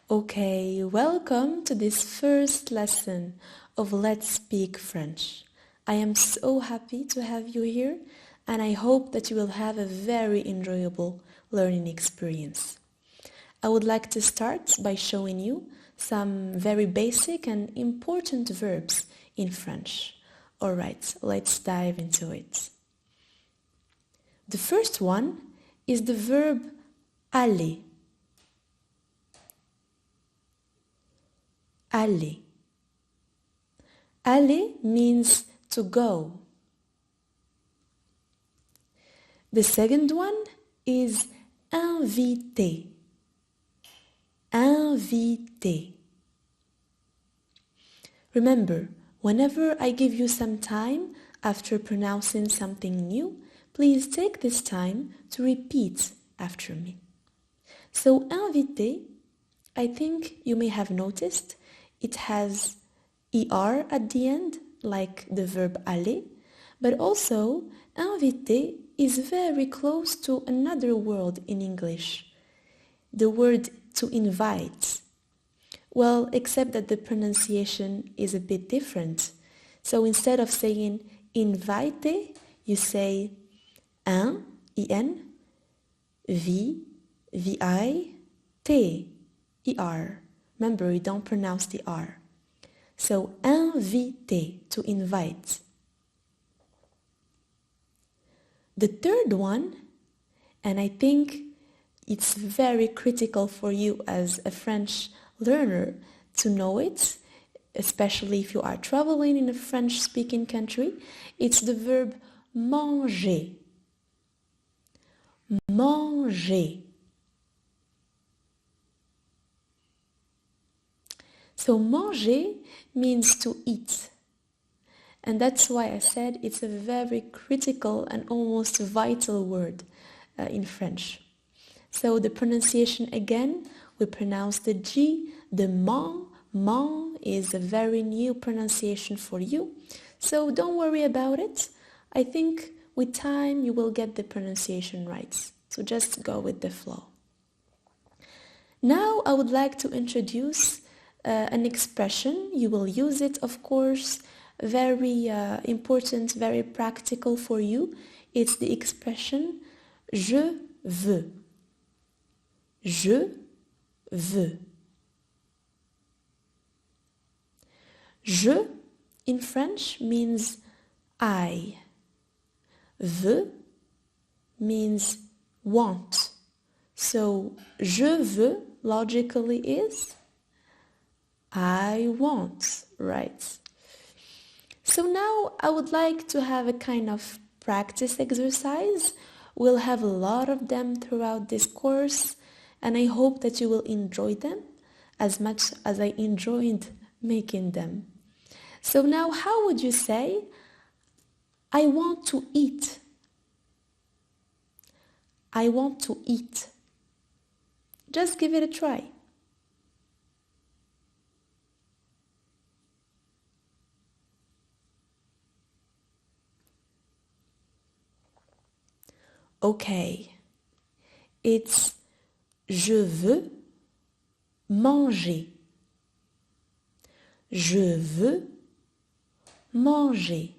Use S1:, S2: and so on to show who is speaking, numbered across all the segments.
S1: Okay, welcome to this first lesson of Let's Speak French. I am so happy to have you here and I hope that you will have a very enjoyable learning experience. I would like to start by showing you some very basic and important verbs in French. Alright, let's dive into it. The first one is the verb aller. Aller. Aller means to go. The second one is inviter. Inviter. Remember, whenever I give you some time after pronouncing something new, please take this time to repeat after me. So, inviter, I think you may have noticed, it has er at the end, like the verb aller, but also inviter is very close to another word in English, the word to invite. Well, except that the pronunciation is a bit different. So instead of saying invite, you say in, I-N, V-I, T, E-R. Remember, you don't pronounce the R. So, inviter, to invite. The third one, and I think it's very critical for you as a French learner to know it, especially if you are traveling in a French-speaking country, it's the verb manger. Manger. So manger means to eat. And that's why I said it's a very critical and almost vital word in French. So the pronunciation again, we pronounce the G, the man. Man is a very new pronunciation for you. So don't worry about it. I think with time you will get the pronunciation right. So just go with the flow. Now I would like to introduce an expression. You will use it, of course, very important, very practical for you. It's the expression je veux. Je veux. Je in French means I. Veux means want. So je veux logically is I want, right? So now I would like to have a kind of practice exercise. We'll have a lot of them throughout this course, and I hope that you will enjoy them as much as I enjoyed making them. So now how would you say, I want to eat? I want to eat. Just give it a try. Okay, it's je veux manger. Je veux manger.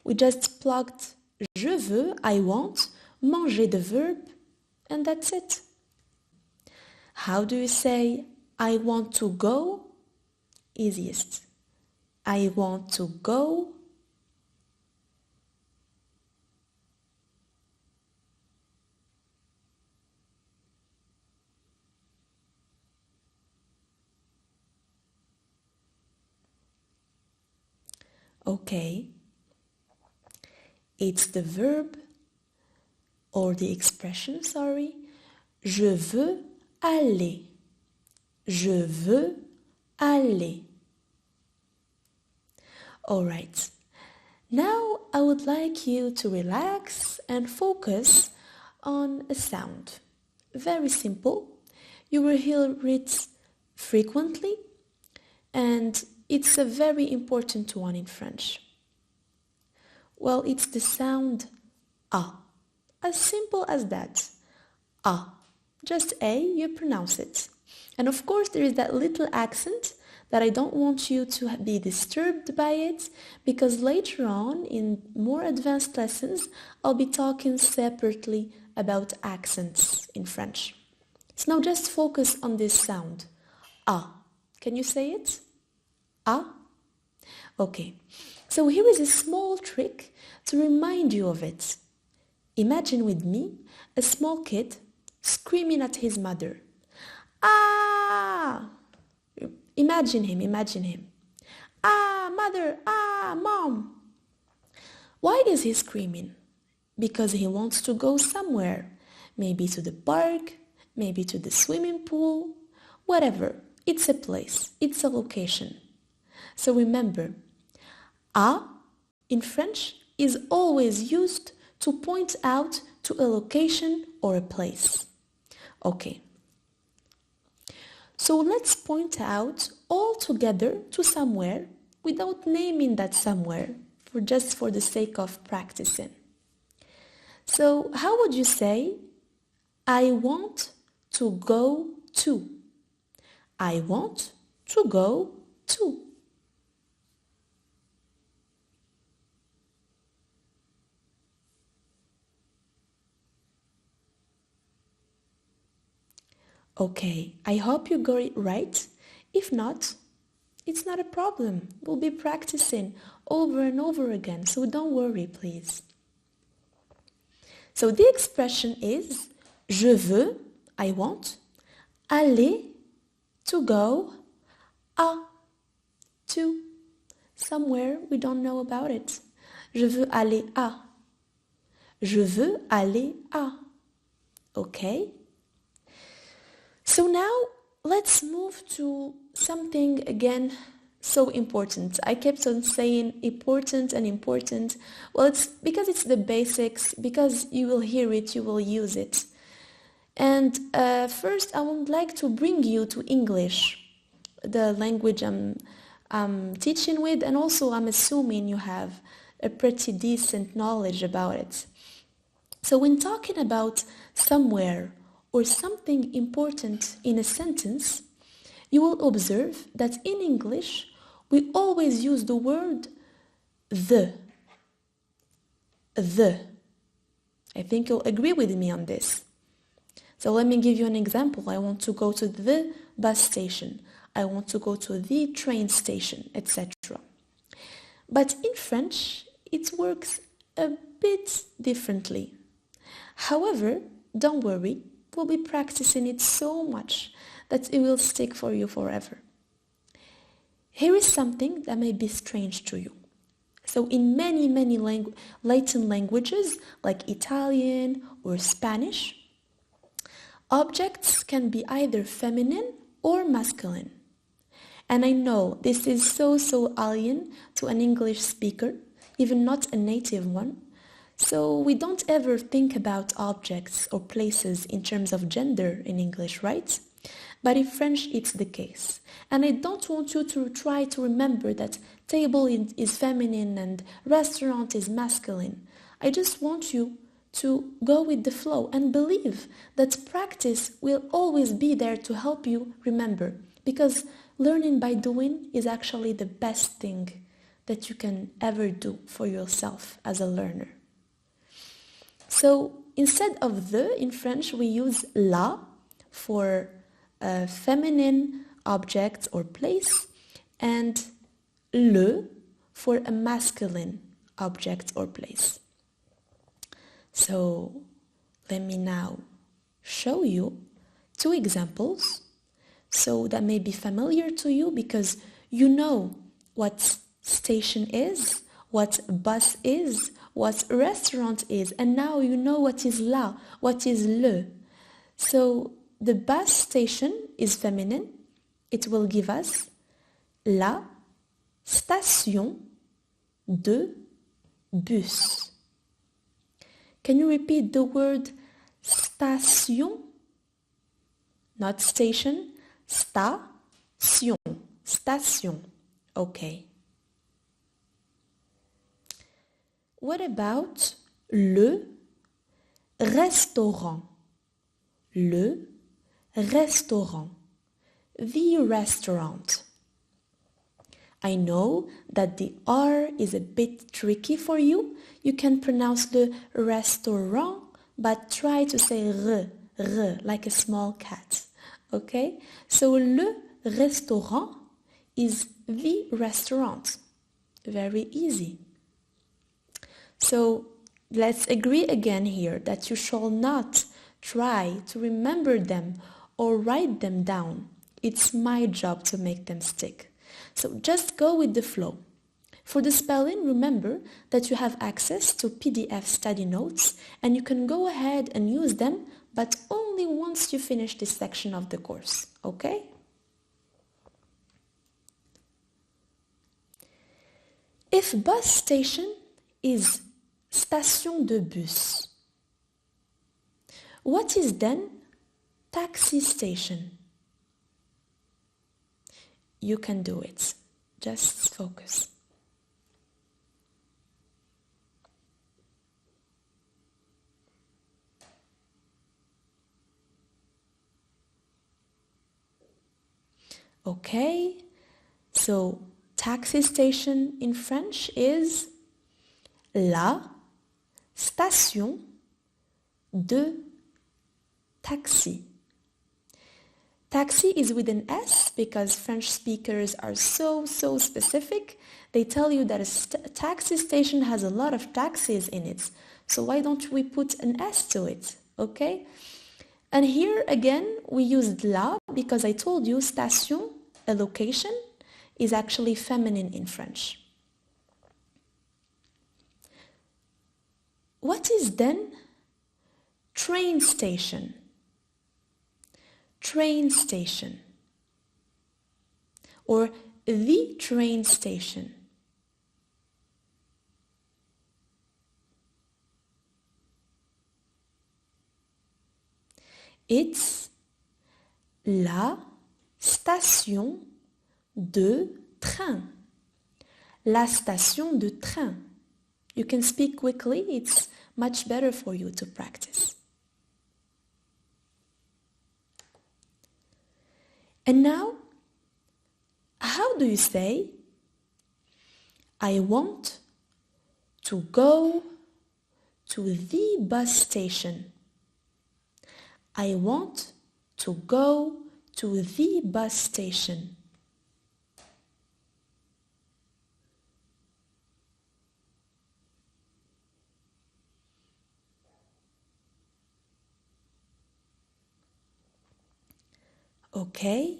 S1: We just plugged je veux, I want, manger the verb, and that's it. How do you say I want to go? Easiest. I want to go. Okay, it's the verb or the expression, sorry, je veux aller. Je veux aller. All right, now I would like you to relax and focus on a sound. Very simple. You will hear it frequently and it's a very important one in French. Well, it's the sound A. As simple as that. A. Just A, you pronounce it. And of course, there is that little accent that I don't want you to be disturbed by it, because later on in more advanced lessons, I'll be talking separately about accents in French. So now just focus on this sound. Ah. Can you say it? Ah? Okay. So here is a small trick to remind you of it. Imagine with me a small kid screaming at his mother. Ah! Imagine him. Ah, mother! Ah, mom! Why is he screaming? Because he wants to go somewhere. Maybe to the park, maybe to the swimming pool, whatever. It's a place, it's a location. So remember, à in French is always used to point out to a location or a place. Okay. So let's point out all together to somewhere without naming that somewhere, just for the sake of practicing. So how would you say, I want to go to? I want to go to. Okay, I hope you got it right. If not, it's not a problem. We'll be practicing over and over again, so don't worry, please. So the expression is je veux, I want, aller, to go, à, to, somewhere we don't know about it. Je veux aller à. Je veux aller à. Okay? So now let's move to something again so important. I kept on saying important and important. Well, it's because it's the basics, because you will hear it, you will use it. And first I would like to bring you to English, the language I'm teaching with, and also I'm assuming you have a pretty decent knowledge about it. So when talking about somewhere or something important in a sentence, you will observe that in English we always use the word the. The. I think you'll agree with me on this. So let me give you an example. I want to go to the bus station. I want to go to the train station, etc. But in French, it works a bit differently. However, don't worry, we'll be practicing it so much that it will stick for you forever. Here is something that may be strange to you. So in many Latin languages, like Italian or Spanish, objects can be either feminine or masculine. And I know this is so alien to an English speaker, even not a native one. So we don't ever think about objects or places in terms of gender in English, right? But in French it's the case. And I don't want you to try to remember that table is feminine and restaurant is masculine. I just want you to go with the flow and believe that practice will always be there to help you remember, because learning by doing is actually the best thing that you can ever do for yourself as a learner. So instead of the in French we use la for a feminine object or place, and le for a masculine object or place. So let me now show you two examples so that may be familiar to you, because you know what station is, what bus is, what restaurant is, and now you know what is la, what is le. So the bus station is feminine. It will give us la station de bus. Can you repeat the word station? Not station, station, station. Okay. What about le restaurant? Le restaurant. the restaurant. I know that the R is a bit tricky for you. You can pronounce the restaurant, but try to say r, like a small cat. Okay? So le restaurant is the restaurant. Very easy. So let's agree again here that you shall not try to remember them or write them down. It's my job to make them stick. So just go with the flow. For the spelling, remember that you have access to PDF study notes and you can go ahead and use them, but only once you finish this section of the course, okay? If bus station is station de bus, what is then taxi station? You can do it. Just focus. Okay, so taxi station in French is la station de taxi. Taxi is with an S because French speakers are so specific. They tell you that a taxi station has a lot of taxis in it. So why don't we put an S to it, okay? And here again, we used la because I told you station, a location, is actually feminine in French. What is then train station? Train station, or the train station. It's la station de train. La station de train. You can speak quickly, it's much better for you to practice. And now, how do you say, I want to go to the bus station? I want to go to the bus station. Okay,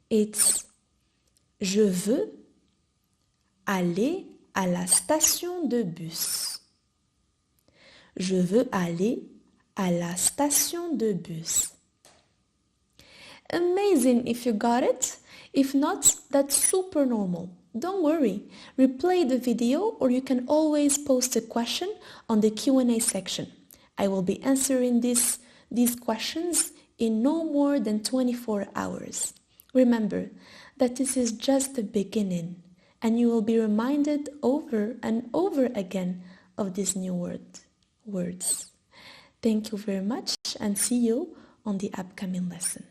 S1: it's je veux aller à la station de bus. Je veux aller à la station de bus. Amazing if you got it. If not, that's super normal. Don't worry. Replay the video or you can always post a question on the Q&A section. I will be answering these questions in no more than 24 hours. Remember that this is just the beginning and you will be reminded over and over again of these new words. Thank you very much and see you on the upcoming lesson.